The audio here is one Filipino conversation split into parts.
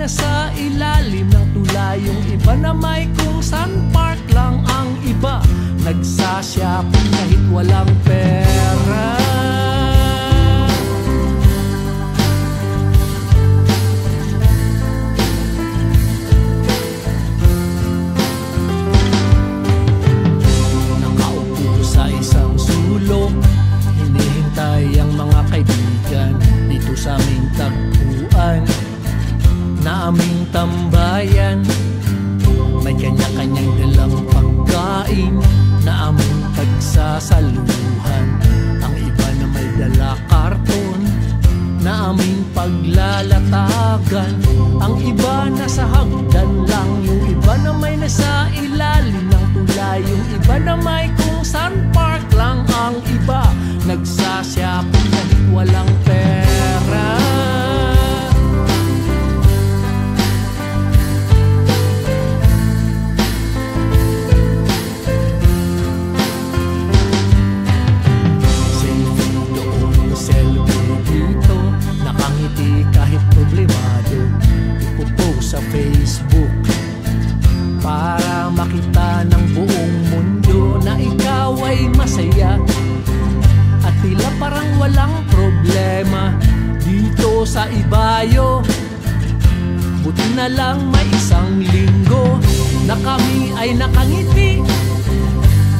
nasa ilalim ng tulay, yung iba na may kung saan park lang, ang iba nagsashopping kahit walang pera. Nakaupo sa isang sulok, hinihintay ang mga kaibigan dito sa aming tagpuan na aming tambayan. May kanya-kanyang dalang pagkain na aming pagsasaluhan. Ang iba na may dala karton na aming paglalatagan. Ang iba nasa hagdan lang, yung iba na may nasa ilalim ng tulay, yung iba na may kung saan park lang, ang iba nagsashopping kahit walang pera. Kahit problemado, ipopost sa Facebook para makita ng buong mundo na ikaw ay masaya at tila parang walang problema dito sa Ibayo. Buti na lang may isang linggo na kami ay nakangiti,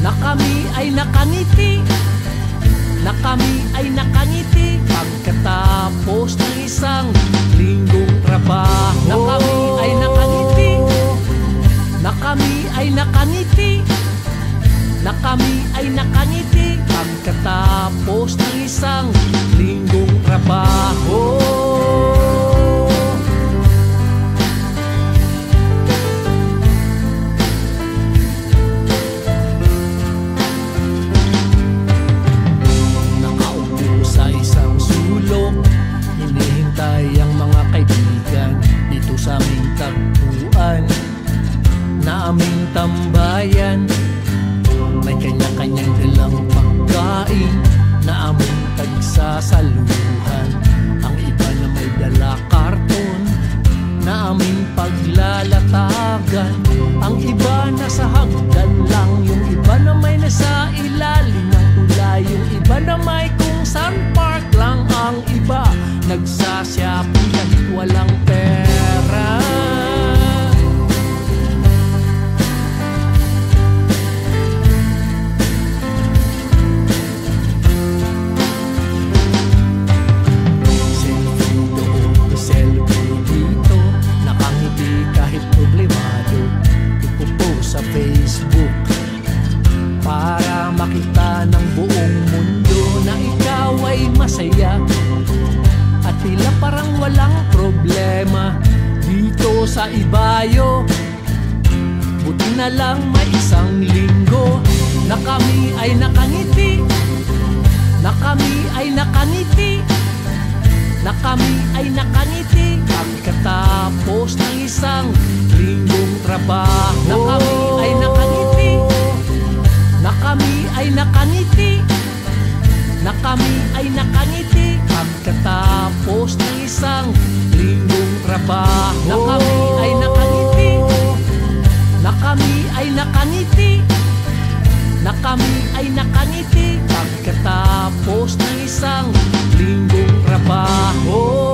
na kami ay nakangiti, na kami ay nakangiti pagkatapos ng isang linggong trabaho. Na kami ay nakangiti, na kami ay nakangiti, na kami ay nakangiti pagkatapos ng isang linggong trabaho. Ang mga kaibigan dito sa aming tagpuan na aming tambayan. May kanya-kanyang dalang pagkain na aming pagsasaluhan. Ang iba na may dala karton na aming paglalatagan. Ang iba nasa hagdan lang, yung iba na may nasa ilalim ng tulay, yung iba na may kung saan park lang, ang iba nagsashopping kahit walang pera. Selfie doon, selfie dito, nakangiti kahit problemado, ipopost sa Facebook para makita ng buong mundo na ikaw ay masaya at tila parang walang problema dito sa Ibayo. Buti na lang may isang linggo na kami ay nakangiti, na kami ay nakangiti, na kami ay nakangiti pagkatapos ng isang linggong trabaho. Na kami ay nakangiti, na kami ay nakangiti, na kami ay nakangiti pagkatapos ng isang linggong trabaho. Na kami ay nakangiti, na kami ay nakangiti, na kami ay nakangiti pagkatapos ng isang linggong trabaho.